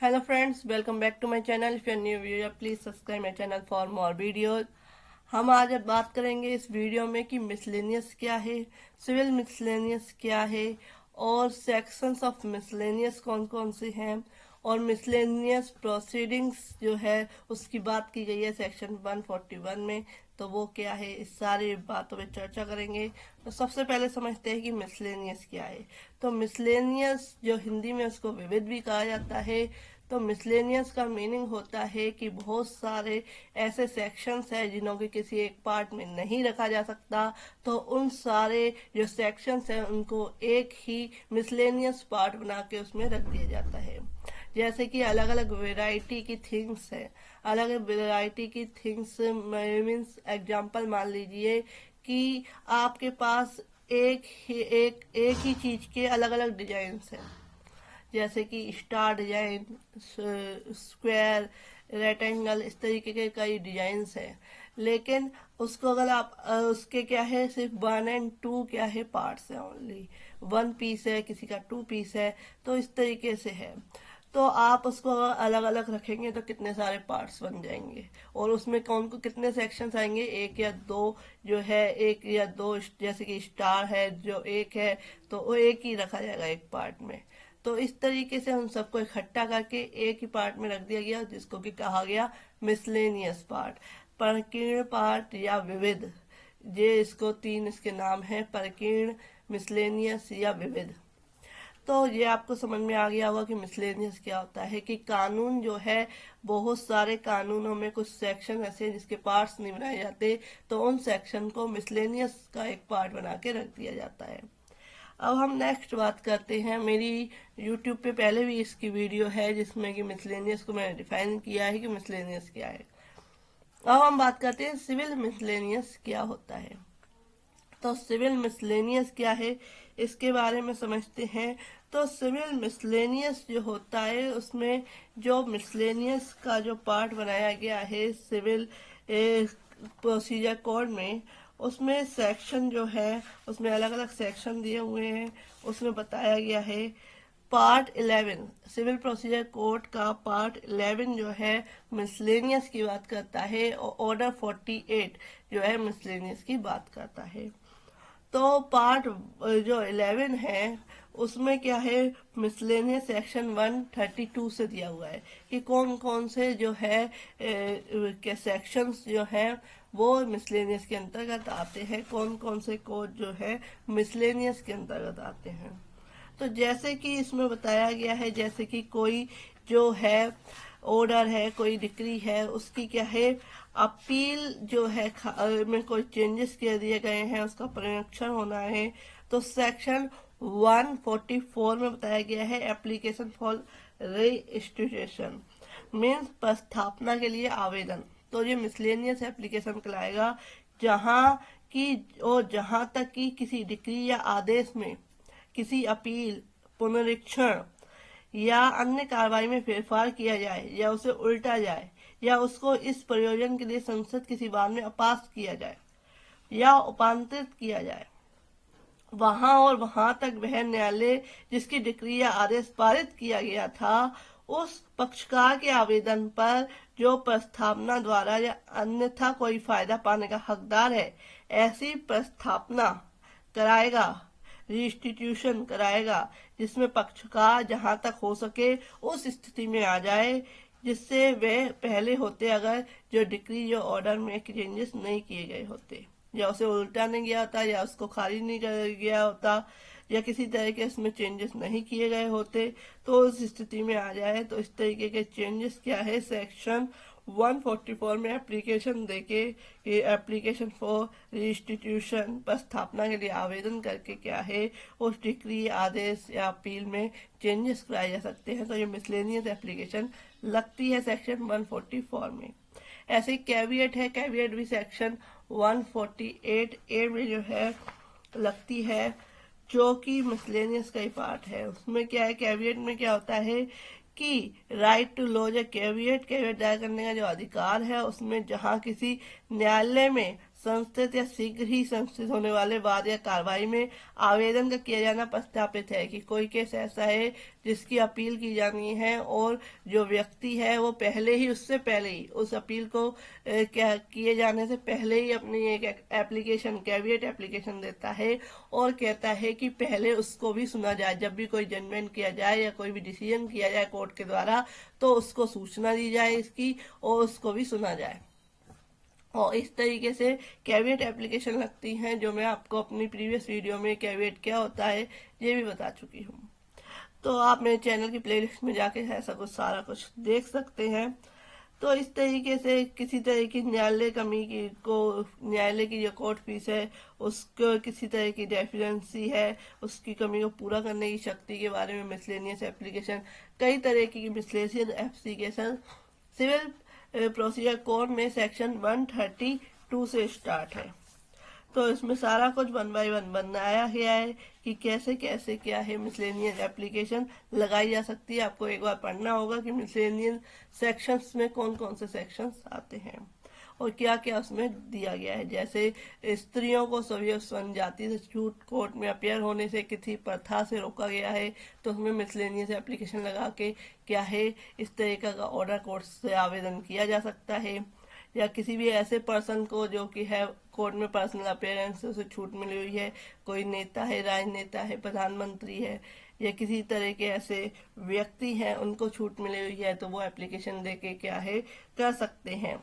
Hello friends, welcome back to my channel. If you are new viewer, please subscribe my channel for more videos. हम आज बात करेंगे इस video में कि मिसलेनियस क्या है, सिविल मिसलेनियस क्या है और सेक्शंस ऑफ मिसलेनियस कौन कौन से हैं और मिसलेनियस प्रोसीडिंग्स जो है उसकी बात की गई है सेक्शन 141 में। तो वो क्या है, इस सारी बातों पे चर्चा करेंगे। तो सबसे पहले समझते हैं कि मिसलेनियस क्या है। तो मिसलेनियस जो हिंदी में उसको विविध भी कहा जाता है। तो मिसलेनियस का मीनिंग होता है कि बहुत सारे ऐसे सेक्शंस हैं जिन्हों के किसी एक पार्ट में नहीं रखा जा सकता, तो उन सारे जो सेक्शंस हैं उनको एक ही मिसलेनियस पार्ट बना के उसमें रख दिया जाता है। जैसे कि अलग अलग वेराइटी की थिंग्स है, अलग अलग वेराइटी की थिंग्स मीन्स एग्जाम्पल मान लीजिए कि आपके पास एक ही चीज के अलग अलग डिजाइन हैं, जैसे कि स्टार डिजाइन, स्क्वायर, रेक्टेंगल, इस तरीके के कई डिजाइन्स हैं। लेकिन उसको अगर आप उसके क्या है, सिर्फ 1 और 2 क्या है पार्ट्स है, ओनली 1 पीस है, किसी का 2 पीस है, तो इस तरीके से है। तो आप उसको अलग अलग रखेंगे तो कितने सारे पार्ट्स बन जाएंगे और उसमें कौन को कितने सेक्शंस आएंगे, एक या दो जो है, एक या दो, जैसे कि स्टार है जो एक है तो वो एक ही रखा जाएगा एक पार्ट में। तो इस तरीके से उन सबको इकट्ठा करके एक ही पार्ट में रख दिया गया जिसको कि कहा गया मिसलेनियस पार्ट, परकीर्ण पार्ट या विविध। ये इसको तीन इसके नाम है, परकीर्ण, मिसलेनियस या विविध। तो ये आपको समझ में आ गया होगा कि मिसलेनियस क्या होता है। कि कानून जो है, बहुत सारे कानूनों में कुछ सेक्शन ऐसे हैं जिसके पार्ट्स नहीं बनाए जाते, तो उन सेक्शन को मिसलेनियस का एक पार्ट बना के रख दिया जाता है। अब हम नेक्स्ट बात करते हैं। मेरी यूट्यूब पे पहले भी इसकी वीडियो है जिसमें कि मिसलेनियस को मैंने डिफाइन किया है कि मिसलेनियस क्या है। अब हम बात करते हैं सिविल मिसलेनियस क्या होता है। तो सिविल मिसलेनियस क्या है, इसके बारे में समझते हैं। तो सिविल मिसलेनियस जो होता है उसमें जो मिसलेनियस का जो पार्ट बनाया गया है सिविल प्रोसीजर कोड में, उसमें सेक्शन जो है उसमें अलग अलग सेक्शन दिए हुए हैं। उसमें बताया गया है पार्ट 11, सिविल प्रोसीजर कोड का पार्ट 11 जो है मिसलेनियस की बात करता है और ऑर्डर 48 जो है मिसलेनियस की बात करता है। तो पार्ट जो 11 है उसमें क्या है, मिसलेनियस सेक्शन 132 से दिया हुआ है कि कौन कौन से जो है के सेक्शंस जो हैं वो मिसलेनियस के अंतर्गत आते हैं, कौन कौन से कोड जो है मिसलेनियस के अंतर्गत आते हैं। तो जैसे कि इसमें बताया गया है, जैसे कि कोई जो है ऑर्डर है, कोई डिक्री है, उसकी क्या है अपील जो है में कोई चेंजेस किए दिए गए हैं, उसका परिरक्षण होना है। तो सेक्शन 144 में बताया गया है एप्लीकेशन फॉर रजिस्ट्रेशन मीन्स प्रस्थापना के लिए आवेदन। तो ये मिसलेनियस एप्लीकेशन कहलाएगा जहां की और जहां तक कि किसी डिक्री या आदेश में किसी अपील, पुनरीक्षण या अन्य कार्रवाई में फेरफार किया जाए या उसे उल्टा जाए या उसको इस प्रयोजन के लिए संसद किसी बार में अपास किया जाए या उपांतरित किया जाए, वहां और वहां तक वह न्यायालय जिसकी डिक्री या आदेश पारित किया गया था उस पक्षकार के आवेदन पर जो प्रस्थापना द्वारा या अन्यथा कोई फायदा पाने का हकदार है ऐसी प्रस्थापना कराएगा, रिस्टिट्यूशन कराएगा, जिसमें पक्षकार जहां तक हो सके उस स्थिति में आ जाए जिससे वे पहले होते अगर जो डिक्री जो ऑर्डर में चेंजेस नहीं किए गए होते, या उसे उल्टा नहीं गया होता, या उसको खारिज नहीं कर गया होता, या किसी तरह के इसमें चेंजेस नहीं किए गए होते, तो उस स्थिति में आ जाए। तो इस तरीके के चेंजेस क्या है, सेक्शन 144 में एप्लीकेशन देके ये एप्लीकेशन फॉर रिस्टिट्यूशन प्रस्थापना के लिए आवेदन करके क्या है उस डिक्री, आदेश या अपील में चेंजेस कराए जा सकते हैं। तो ये मिसलेनियस एप्लीकेशन लगती है सेक्शन 144 में। ऐसे ही कैविएट है, कैविएट भी सेक्शन 148A में जो है लगती है, जो कि मिसलेनियस का ही पार्ट है। उसमें क्या है, कैविएट में क्या होता है कि राइट टू लॉज है कैविएट, कैविएट दायर करने का जो अधिकार है उसमें जहां किसी न्यायालय में संस्थित या शीघ्र ही संस्थित होने वाले वाद या कार्रवाई में आवेदन का किया जाना प्रस्तावित है कि कोई केस ऐसा है जिसकी अपील की जानी है और जो व्यक्ति है वो पहले ही उससे पहले ही उस अपील को क्या किए जाने से पहले ही अपनी एक एप्लीकेशन कैविएट एप्लीकेशन देता है और कहता है कि पहले उसको भी सुना जाए। जब भी कोई जजमेंट किया जाए या कोई भी डिसीजन किया जाए कोर्ट के द्वारा तो उसको सूचना दी जाए इसकी और उसको भी सुना जाए। और इस तरीके से कैविएट एप्लीकेशन लगती हैं, जो मैं आपको अपनी प्रीवियस वीडियो में कैविएट क्या होता है ये भी बता चुकी हूँ। तो आप मेरे चैनल की प्लेलिस्ट में जाके ऐसा कुछ सारा कुछ देख सकते हैं। तो इस तरीके से किसी तरह की न्यायालय कमी की को न्यायालय की जो कोर्ट फीस है उसको किसी तरह की डेफिशिएंसी है उसकी कमी को पूरा करने की शक्ति के बारे में मिसलेनियस एप्लीकेशन, कई तरह की miscellaneous application Civil Procedure Code में सेक्शन 132 से स्टार्ट है। तो इसमें सारा कुछ 1 बाय 1 बनाया गया है कि कैसे कैसे क्या है मिसलेनियस एप्लीकेशन लगाई जा सकती है। आपको एक बार पढ़ना होगा कि मिसलेनियस सेक्शंस में कौन कौन से सेक्शंस आते हैं और क्या क्या उसमें दिया गया है। जैसे स्त्रियों को सभी जाति से छूट कोर्ट में अपियर होने से किसी प्रथा से रोका गया है तो उसमें मिसलेनियस एप्लीकेशन लगा के क्या है इस तरीका का ऑर्डर कोर्ट से आवेदन किया जा सकता है। या किसी भी ऐसे पर्सन को जो कि है कोर्ट में पर्सनल अपियरेंस से उसे छूट मिली हुई है, कोई नेता है, राजनेता है, प्रधानमंत्री है या किसी तरह के ऐसे व्यक्ति हैं उनको छूट मिली हुई है तो वो एप्लीकेशन देके क्या है कर सकते हैं।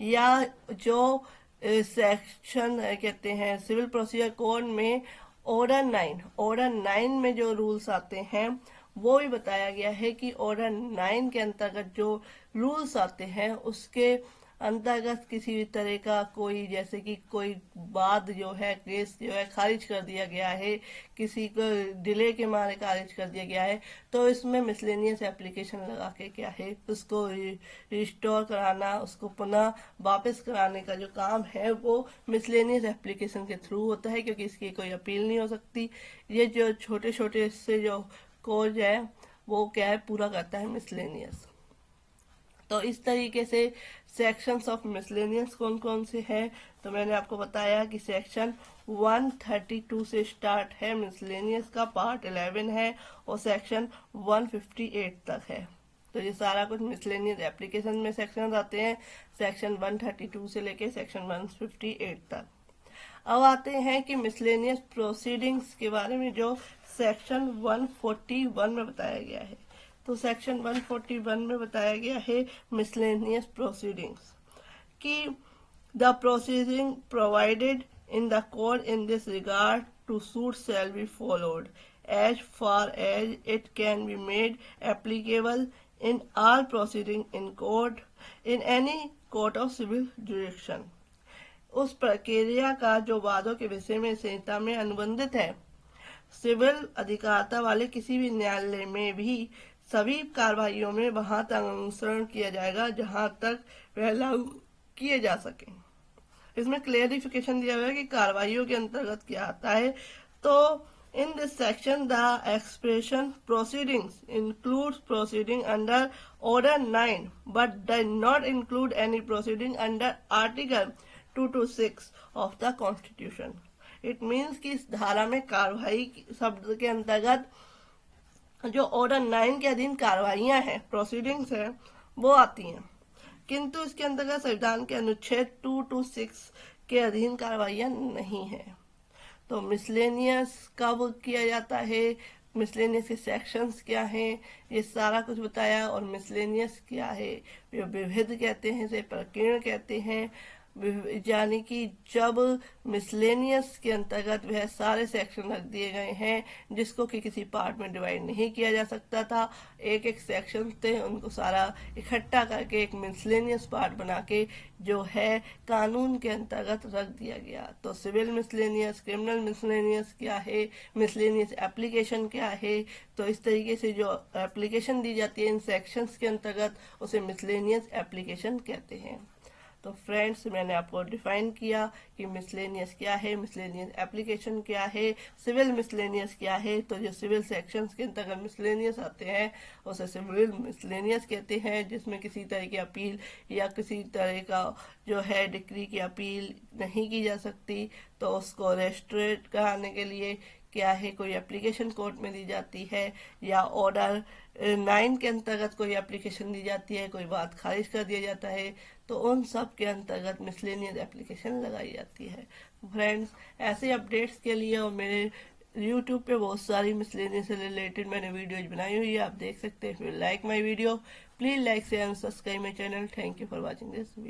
या जो सेक्शन कहते हैं सिविल प्रोसीजर कोड में ऑर्डर 9 में जो रूल्स आते हैं वो भी बताया गया है कि ऑर्डर 9 के अंतर्गत जो रूल्स आते हैं उसके अंतर्गत किसी भी तरह का कोई जैसे कि कोई वाद जो है केस जो है खारिज कर दिया गया है, किसी को डिले के मारे खारिज कर दिया गया है तो इसमें मिसलेनियस एप्लीकेशन लगा के क्या है उसको रिस्टोर कराना, उसको पुनः वापस कराने का जो काम है वो मिसलेनियस एप्लीकेशन के थ्रू होता है क्योंकि इसकी कोई अपील नहीं हो सकती। ये जो छोटे छोटे से जो कोर्ट है वो क्या है पूरा करता है मिसलेनियस। तो इस तरीके से सेक्शंस ऑफ मिसलेनियस कौन कौन से हैं तो मैंने आपको बताया कि सेक्शन 132 से स्टार्ट है मिसलेनियस का, पार्ट 11 है और सेक्शन 158 तक है। तो ये सारा कुछ मिसलेनियस एप्लीकेशन में सेक्शन आते हैं सेक्शन 132 से लेके सेक्शन 158 तक। अब आते हैं कि मिसलेनियस प्रोसीडिंग्स के बारे में जो सेक्शन 141 में बताया गया है। तो सेक्शन 141 में बताया गया है मिसलेनियस प्रोसीडिंग्स कि the proceeding provided in the code in this regard to suit shall be followed as far as it can be made applicable in all proceeding in court in any court of civil jurisdiction. उस प्रक्रिया का जो वादों के विषय में संहिता में अनुबंधित है सिविल अधिकारिता वाले किसी भी न्यायालय में भी सभी कार्रवाइयों में वहां तक अनुसरण किया जाएगा जहां तक वह लागू किए जा सके। इसमें क्लेरिफिकेशन दिया हुआ है कि कार्रवाइयों के अंतर्गत क्या आता है। तो in this section the expression proceedings includes proceeding under order 9 but does not include any proceeding under article 226 of the constitution. It means कि इस धारा में कार्रवाई शब्द के अंतर्गत जो ऑर्डर 9 के अधीन कार्रवाइयां हैं प्रोसीडिंग्स है वो आती हैं, किंतु इसके अंतर्गत संविधान के अनुच्छेद 226 के अधीन कार्रवाइयां नहीं है। तो मिसलेनियस कब किया जाता है, मिसलेनियस के सेक्शंस क्या हैं, ये सारा कुछ बताया। और मिसलेनियस क्या है, विविध कहते हैं, इसे प्रकीर्ण कहते हैं, यानी कि जब मिसलेनियस के अंतर्गत वह सारे सेक्शन रख दिए गए हैं जिसको कि किसी पार्ट में डिवाइड नहीं किया जा सकता था। एक एक सेक्शन थे उनको सारा इकट्ठा करके एक मिसलेनियस पार्ट बना के जो है कानून के अंतर्गत रख दिया गया। तो सिविल मिसलेनियस, क्रिमिनल मिसलेनियस क्या है, मिसलेनियस एप्लीकेशन क्या है। तो इस तरीके से जो एप्लीकेशन दी जाती है इन सेक्शंस के अंतर्गत उसे मिसलेनियस एप्लीकेशन कहते हैं। तो फ्रेंड्स, मैंने आपको डिफाइन किया कि मिसलेनियस क्या है, मिसलेनियस एप्लीकेशन क्या है, सिविल मिसलेनियस क्या है। तो जो सिविल सेक्शंस के अंतर्गत मिसलेनियस आते हैं उसे सिविल मिसलेनियस कहते हैं, जिसमें किसी तरह की अपील या किसी तरह का जो है डिक्री की अपील नहीं की जा सकती। तो उसको रेस्ट्रेट कराने के लिए क्या है, कोई एप्लीकेशन कोर्ट में दी जाती है, या ऑर्डर 9 के अंतर्गत कोई एप्लीकेशन दी जाती है, कोई बात खारिज कर दिया जाता है, तो उन सब के अंतर्गत मिसलेनियस एप्लीकेशन लगाई जाती है। फ्रेंड्स, ऐसे अपडेट्स के लिए और मेरे यूट्यूब पे बहुत सारी मिसलेनियस से रिलेटेड मैंने वीडियोज बनाई हुई है, आप देख सकते हैं। Like my video, please like share and subscribe my channel. Thank you for watching this video.